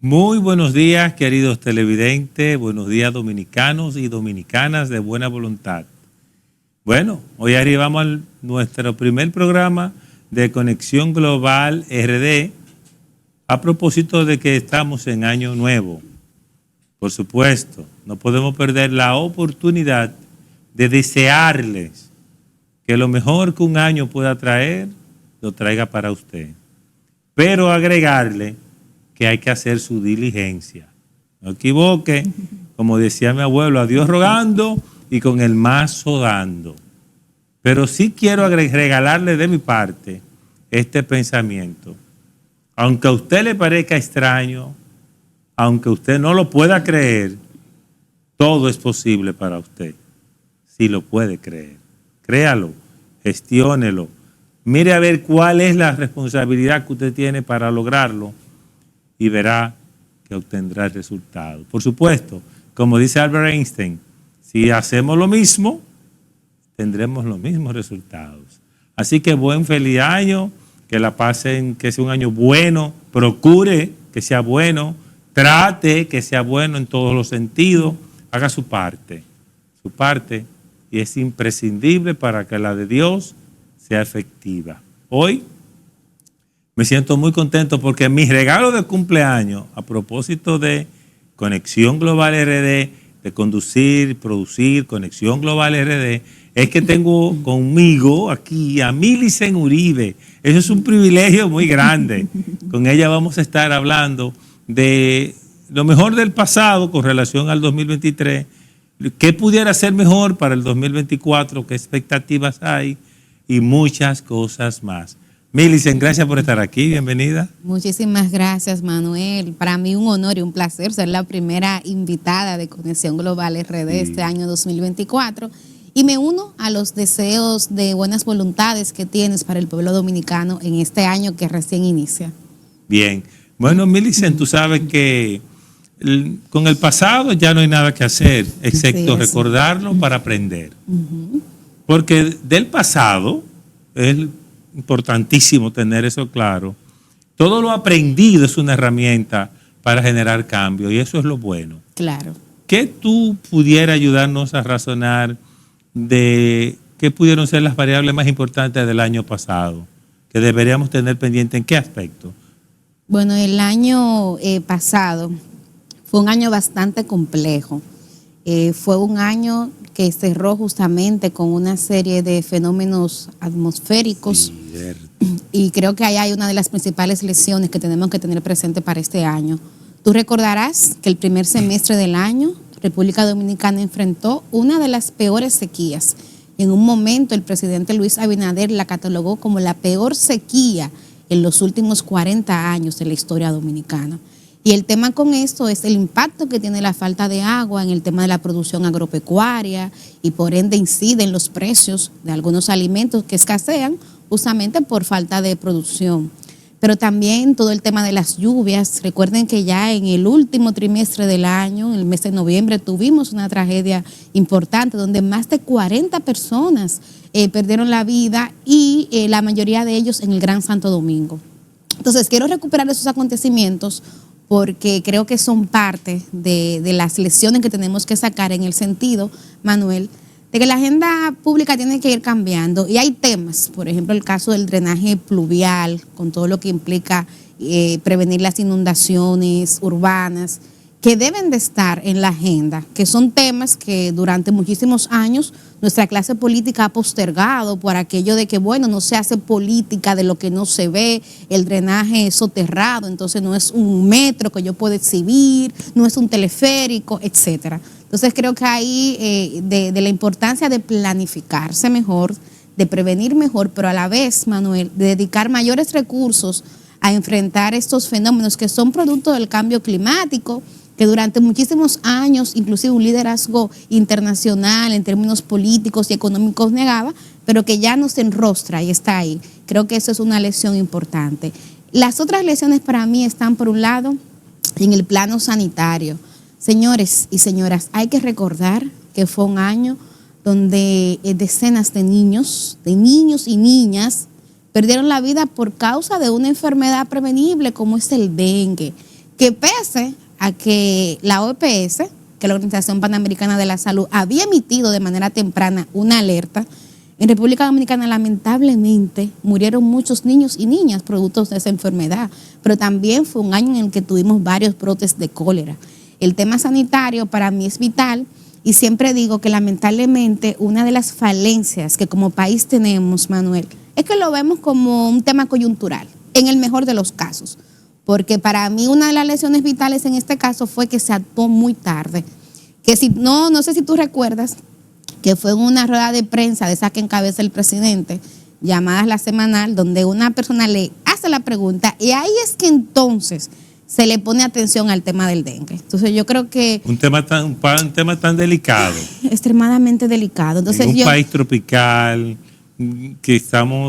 Muy buenos días, queridos televidentes, buenos días dominicanos y dominicanas de buena voluntad. Bueno, hoy arribamos a nuestro primer programa de Conexión Global RD a propósito de que estamos en año nuevo. Por supuesto, no podemos perder la oportunidad de desearles que lo mejor que un año pueda traer, lo traiga para usted. Pero agregarle que hay que hacer su diligencia. No equivoque, como decía mi abuelo, a Dios rogando y con el mazo dando. Pero sí quiero regalarle de mi parte este pensamiento. Aunque a usted le parezca extraño, aunque usted no lo pueda creer, todo es posible para usted. Si lo puede creer. Créalo, gestiónelo. Mire a ver cuál es la responsabilidad que usted tiene para lograrlo y verá que obtendrá el resultado. Por supuesto, como dice Albert Einstein, si hacemos lo mismo, tendremos los mismos resultados. Así que buen feliz año, que la pasen, que sea un año bueno, procure que sea bueno, trate que sea bueno en todos los sentidos, haga su parte, y es imprescindible para que la de Dios sea efectiva. Hoy me siento muy contento porque mi regalo de cumpleaños, a propósito de Conexión Global RD, de conducir, producir Conexión Global RD, es que tengo conmigo aquí a Milicen Uribe. Eso es un privilegio muy grande. Con ella vamos a estar hablando de lo mejor del pasado con relación al 2023, qué pudiera ser mejor para el 2024, qué expectativas hay y muchas cosas más. Milicen, gracias por estar aquí, bienvenida. Muchísimas gracias, Manuel. Para mí un honor y un placer ser la primera invitada de Conexión Global RD este año 2024 y me uno a los deseos de buenas voluntades que tienes para el pueblo dominicano en este año que recién inicia. Bien, bueno, Milicen, tú sabes que con el pasado ya no hay nada que hacer, excepto recordarlo para aprender. Porque del pasado es importantísimo tener eso claro. Todo lo aprendido es una herramienta para generar cambio y eso es lo bueno. Claro. ¿Qué tú pudieras ayudarnos a razonar de qué pudieron ser las variables más importantes del año pasado que deberíamos tener pendiente? ¿En qué aspecto? Bueno, el año pasado fue un año bastante complejo. Fue un año que cerró justamente con una serie de fenómenos atmosféricos y creo que ahí hay una de las principales lecciones que tenemos que tener presente para este año. Tú recordarás que el primer semestre del año República Dominicana enfrentó una de las peores sequías. En un momento el presidente Luis Abinader la catalogó como la peor sequía en los últimos 40 años de la historia dominicana. Y el tema con esto es el impacto que tiene la falta de agua en el tema de la producción agropecuaria y por ende incide en los precios de algunos alimentos que escasean justamente por falta de producción. Pero también todo el tema de las lluvias. Recuerden que ya en el último trimestre del año, en el mes de noviembre, tuvimos una tragedia importante donde más de 40 personas perdieron la vida y la mayoría de ellos en el Gran Santo Domingo. Entonces quiero recuperar esos acontecimientos porque creo que son parte de las lecciones que tenemos que sacar en el sentido, Manuel, de que la agenda pública tiene que ir cambiando y hay temas, por ejemplo el caso del drenaje pluvial, con todo lo que implica prevenir las inundaciones urbanas, que deben de estar en la agenda, que son temas que durante muchísimos años nuestra clase política ha postergado por aquello de que, bueno, no se hace política de lo que no se ve, el drenaje es soterrado, entonces no es un metro que yo puedo exhibir, no es un teleférico, etcétera. Entonces creo que ahí de la importancia de planificarse mejor, de prevenir mejor, pero a la vez, Manuel, de dedicar mayores recursos a enfrentar estos fenómenos que son producto del cambio climático, que durante muchísimos años, inclusive un liderazgo internacional en términos políticos y económicos negaba, pero que ya no se enrostra y está ahí. Creo que eso es una lección importante. Las otras lecciones para mí están, por un lado, en el plano sanitario. Señores y señoras, hay que recordar que fue un año donde decenas de niños y niñas perdieron la vida por causa de una enfermedad prevenible como es el dengue, que pese a que la OPS, que es la Organización Panamericana de la Salud, había emitido de manera temprana una alerta, en República Dominicana lamentablemente murieron muchos niños y niñas producto de esa enfermedad, pero también fue un año en el que tuvimos varios brotes de cólera. El tema sanitario para mí es vital y siempre digo que lamentablemente una de las falencias que como país tenemos, Manuel, es que lo vemos como un tema coyuntural, en el mejor de los casos, porque para mí una de las lesiones vitales en este caso fue que se actuó muy tarde, que si no sé si tú recuerdas, que fue en una rueda de prensa de esa que encabeza el presidente, llamadas La Semanal, donde una persona le hace la pregunta y ahí es que entonces se le pone atención al tema del dengue. Entonces yo creo que... Un tema tan delicado. Extremadamente delicado. Entonces, en un país tropical, que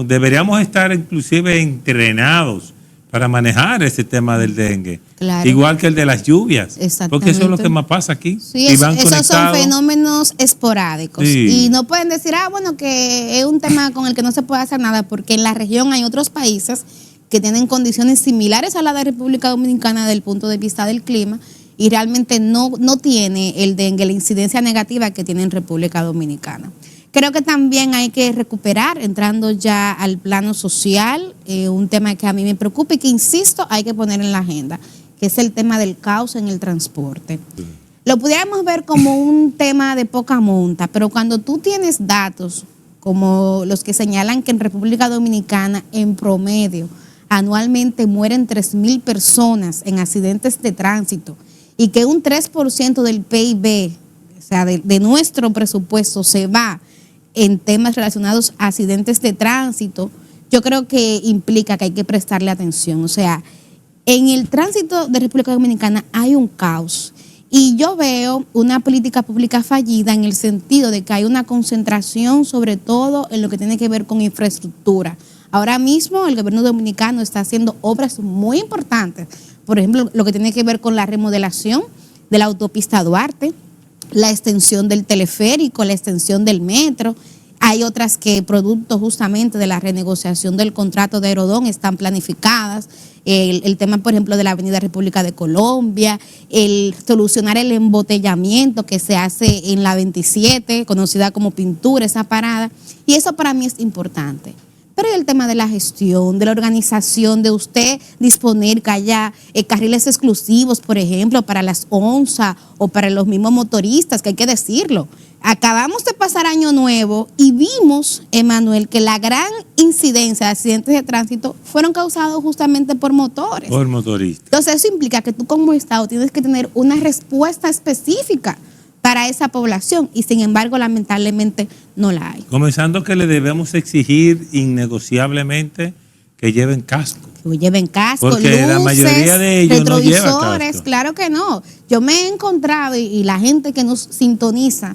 deberíamos estar inclusive entrenados para manejar ese tema del dengue. Claro. Igual que el de las lluvias. Exactamente. Porque eso es lo que más pasa aquí. Sí, esos son fenómenos esporádicos. Sí. Y no pueden decir, bueno, que es un tema con el que no se puede hacer nada, porque en la región hay otros países que tienen condiciones similares a la de República Dominicana desde el punto de vista del clima y realmente no tiene el dengue la incidencia negativa que tiene en República Dominicana. Creo que también hay que recuperar, entrando ya al plano social, un tema que a mí me preocupa y que, insisto, hay que poner en la agenda, que es el tema del caos en el transporte. Sí. Lo pudiéramos ver como un tema de poca monta, pero cuando tú tienes datos como los que señalan que en República Dominicana, en promedio, anualmente mueren 3,000 personas en accidentes de tránsito y que un 3% del PIB, o sea, de nuestro presupuesto se va en temas relacionados a accidentes de tránsito, yo creo que implica que hay que prestarle atención. O sea, en el tránsito de República Dominicana hay un caos y yo veo una política pública fallida en el sentido de que hay una concentración sobre todo en lo que tiene que ver con infraestructura. Ahora mismo el gobierno dominicano está haciendo obras muy importantes, por ejemplo, lo que tiene que ver con la remodelación de la autopista Duarte, la extensión del teleférico, la extensión del metro. Hay otras que, producto justamente de la renegociación del contrato de Aerodón, están planificadas. El tema, por ejemplo, de la Avenida República de Colombia, el solucionar el embotellamiento que se hace en la 27, conocida como Pintura, esa parada. Y eso para mí es importante. Pero el tema de la gestión, de la organización, de usted disponer que haya carriles exclusivos, por ejemplo, para las onzas o para los mismos motoristas, que hay que decirlo. Acabamos de pasar Año Nuevo y vimos, Emanuel, que la gran incidencia de accidentes de tránsito fueron causados justamente por motores. Por motoristas. Entonces eso implica que tú como Estado tienes que tener una respuesta específica para esa población y sin embargo lamentablemente no la hay. Comenzando que le debemos exigir innegociablemente que lleven casco. Que lleven casco, porque luces, la mayoría de ellos no lleva casco. Claro que no. Yo me he encontrado y la gente que nos sintoniza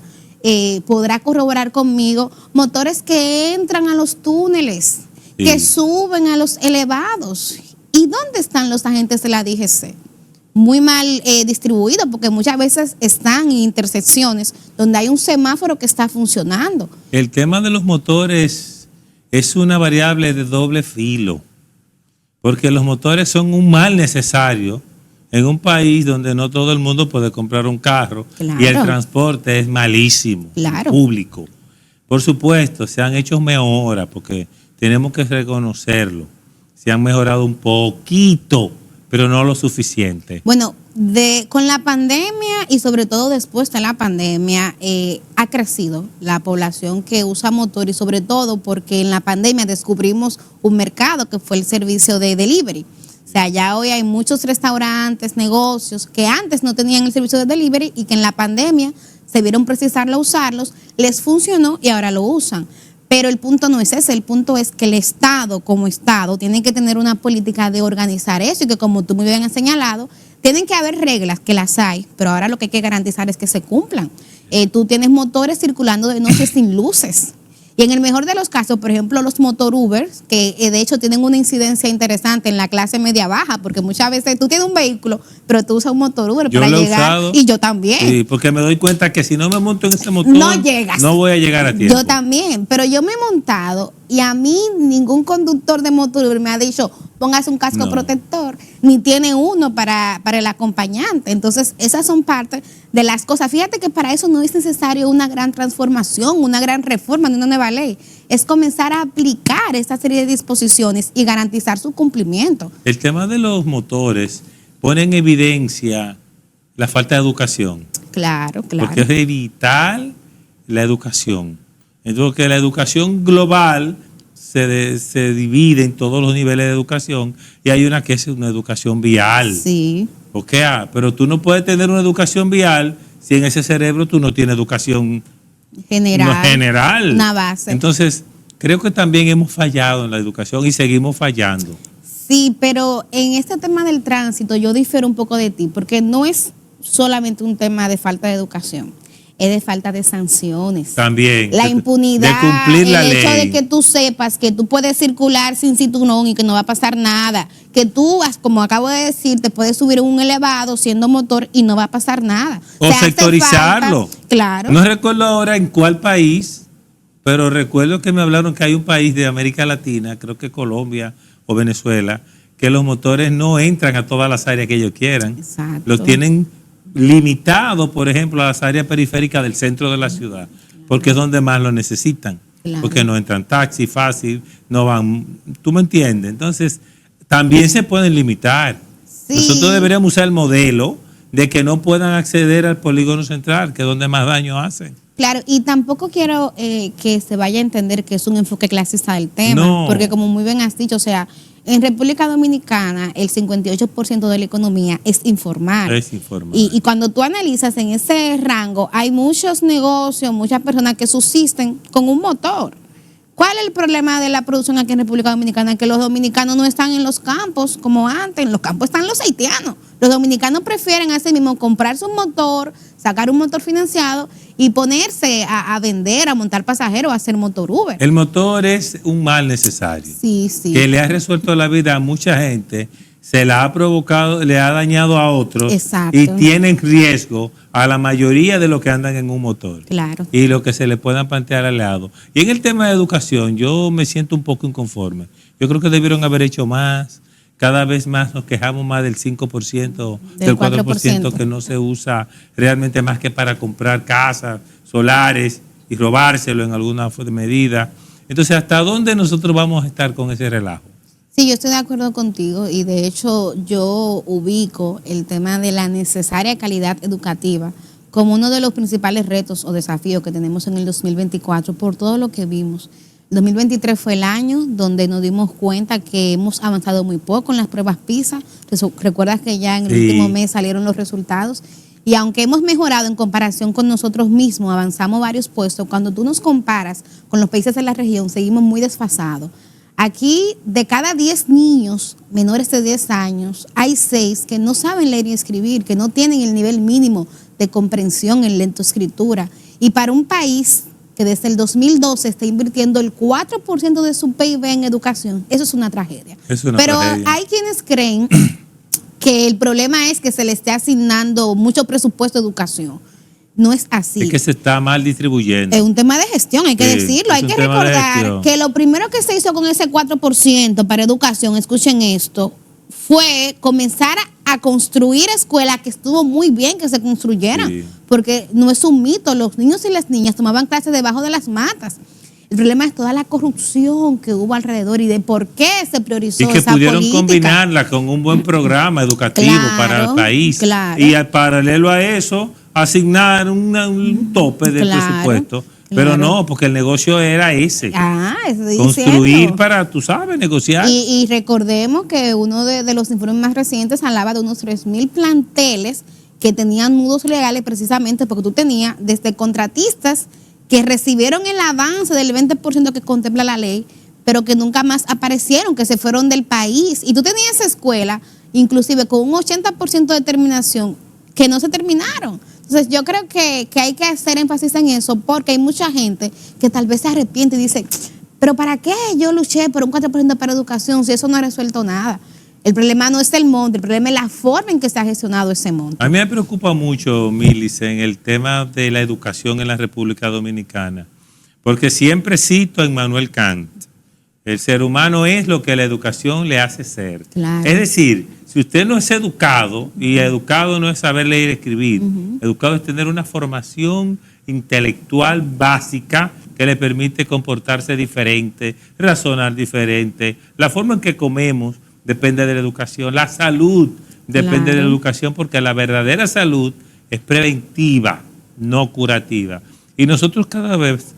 podrá corroborar conmigo, motores que entran a los túneles, sí, que suben a los elevados. ¿Y dónde están los agentes de la DGC? Muy mal distribuidos, porque muchas veces están en intersecciones donde hay un semáforo que está funcionando. El tema de los motores es una variable de doble filo, porque los motores son un mal necesario en un país donde no todo el mundo puede comprar un carro, claro, y el transporte es malísimo, claro, público. Por supuesto, se han hecho mejoras, porque tenemos que reconocerlo. Se han mejorado un poquito, pero no lo suficiente. Bueno, con la pandemia y sobre todo después de la pandemia ha crecido la población que usa motor y sobre todo porque en la pandemia descubrimos un mercado que fue el servicio de delivery. O sea, ya hoy hay muchos restaurantes, negocios que antes no tenían el servicio de delivery y que en la pandemia se vieron precisarlo usarlos, les funcionó y ahora lo usan. Pero el punto no es ese, el punto es que el Estado como Estado tiene que tener una política de organizar eso y que, como tú muy bien has señalado, tienen que haber reglas, que las hay, pero ahora lo que hay que garantizar es que se cumplan. Tú tienes motores circulando de noche sin luces. Y en el mejor de los casos, por ejemplo, los motor Ubers, que de hecho tienen una incidencia interesante en la clase media baja, porque muchas veces tú tienes un vehículo, pero tú usas un motor Uber para llegar. Y yo también. Sí, porque me doy cuenta que si no me monto en ese motor, no llegas. No voy a llegar a tiempo. Yo también, pero yo me he montado y a mí ningún conductor de motor me ha dicho póngase un casco No. protector, ni tiene uno para el acompañante. Entonces, esas son parte de las cosas. Fíjate que para eso no es necesario una gran transformación, una gran reforma, ni una nueva ley. Es comenzar a aplicar esta serie de disposiciones y garantizar su cumplimiento. El tema de los motores pone en evidencia la falta de educación. Claro, claro. Porque es vital la educación. Entonces, que la educación global se divide en todos los niveles de educación y hay una que es una educación vial. Sí. Pero tú no puedes tener una educación vial si en ese cerebro tú no tienes educación general. Una base. Entonces, creo que también hemos fallado en la educación y seguimos fallando. Sí, pero en este tema del tránsito yo difiero un poco de ti, porque no es solamente un tema de falta de educación, es de falta de sanciones. También. La impunidad, de cumplir la el hecho ley. de que tú sepas que tú puedes circular sin cinturón y que no va a pasar nada, que tú, como acabo de decir, te puedes subir en un elevado siendo motor y no va a pasar nada. O hace sectorizarlo. falta, claro. No recuerdo ahora en cuál país, pero recuerdo que me hablaron que hay un país de América Latina, creo que Colombia o Venezuela, que los motores no entran a todas las áreas que ellos quieran. Exacto. Los tienen limitados, por ejemplo, a las áreas periféricas del centro de la ciudad, porque es donde más lo necesitan. Claro. Porque no entran taxi fácil, no van, ¿tú me entiendes? Entonces, también se pueden limitar. Sí. Nosotros deberíamos usar el modelo de que no puedan acceder al polígono central, que es donde más daño hacen. Claro, y tampoco quiero que se vaya a entender que es un enfoque clasista del tema, No. porque como muy bien has dicho, o sea, en República Dominicana el 58% de la economía es informal. Es informal. Y cuando tú analizas en ese rango, hay muchos negocios, muchas personas que subsisten con un motor. ¿Cuál es el problema de la producción aquí en República Dominicana? Que los dominicanos no están en los campos como antes, en los campos están los haitianos. Los dominicanos prefieren así mismo comprarse un motor, sacar un motor financiado y ponerse a vender, a montar pasajeros, a hacer motor Uber. El motor es un mal necesario, Sí, sí. que le ha resuelto la vida a mucha gente, se la ha provocado, le ha dañado a otros. Exacto. Y tienen riesgo a la mayoría de los que andan en un motor. Claro. Y lo que se le puedan plantear al lado. Y en el tema de educación, yo me siento un poco inconforme. Yo creo que debieron haber hecho más. Cada vez más nos quejamos más del 5%, del 4% que no se usa realmente más que para comprar casas, solares y robárselo en alguna medida. Entonces, ¿hasta dónde nosotros vamos a estar con ese relajo? Sí, yo estoy de acuerdo contigo y de hecho yo ubico el tema de la necesaria calidad educativa como uno de los principales retos o desafíos que tenemos en el 2024 por todo lo que vimos. El 2023 fue el año donde nos dimos cuenta que hemos avanzado muy poco en las pruebas PISA. Recuerdas que ya en el último mes salieron los resultados y aunque hemos mejorado en comparación con nosotros mismos, avanzamos varios puestos, cuando tú nos comparas con los países de la región seguimos muy desfasados. Aquí, de cada 10 niños menores de 10 años, hay 6 que no saben leer y escribir, que no tienen el nivel mínimo de comprensión en lectoescritura. Y para un país que desde el 2012 está invirtiendo el 4% de su PIB en educación, eso es una tragedia. Pero hay quienes creen que el problema es que se le esté asignando mucho presupuesto a educación. No es así. Es que se está mal distribuyendo. Es un tema de gestión, hay que decirlo. Hay que recordar que lo primero que se hizo con ese 4% para educación, escuchen esto, fue comenzar a construir escuelas, que estuvo muy bien que se construyeran, porque no es un mito, los niños y las niñas tomaban clases debajo de las matas. El problema es toda la corrupción que hubo alrededor y de por qué se priorizó esa política. Y que pudieron combinarla con un buen programa educativo para el país. Claro. Y al paralelo a eso, asignar un tope de presupuesto. Pero no, porque el negocio era ese. Construir para, tú sabes, negociar. Y recordemos que uno de los informes más recientes hablaba de unos 3,000 planteles que tenían nudos legales precisamente porque tú tenías desde contratistas que recibieron el avance del 20% que contempla la ley, pero que nunca más aparecieron, que se fueron del país. Y tú tenías esa escuela, inclusive con un 80% de terminación, que no se terminaron. Entonces yo creo que hay que hacer énfasis en eso, porque hay mucha gente que tal vez se arrepiente y dice, pero ¿para qué yo luché por un 4% para educación si eso no ha resuelto nada? El problema no es el monto, el problema es la forma en que se ha gestionado ese monto. A mí me preocupa mucho, Milice, el tema de la educación en la República Dominicana, porque siempre cito a Immanuel Kant, El ser humano es lo que la educación le hace ser. Claro. Es decir, si usted no es educado, y educado no es saber leer y escribir, educado es tener una formación intelectual básica que le permite comportarse diferente, razonar diferente. La forma en que comemos depende de la educación. La salud depende de la educación, porque la verdadera salud es preventiva, no curativa. Y nosotros cada vez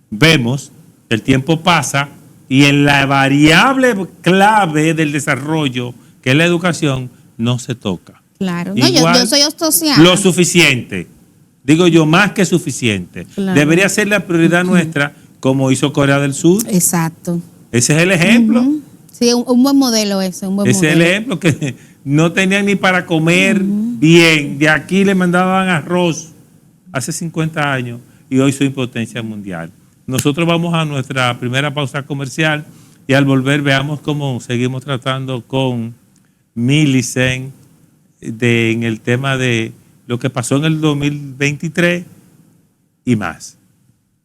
vemos, el tiempo pasa, y en la variable clave del desarrollo, que es la educación, no se toca. Claro. No, yo soy ostosiana. Lo suficiente. Digo yo, más que suficiente. Claro. Debería ser la prioridad nuestra, como hizo Corea del Sur. Exacto. Ese es el ejemplo. Sí, un buen modelo ese, un buen Ese modelo. es el ejemplo, que no tenían ni para comer bien. De aquí le mandaban arroz hace 50 años y hoy soy potencia mundial. Nosotros vamos a nuestra primera pausa comercial y al volver veamos cómo seguimos tratando con Millicent en el tema de lo que pasó en el 2023 y más.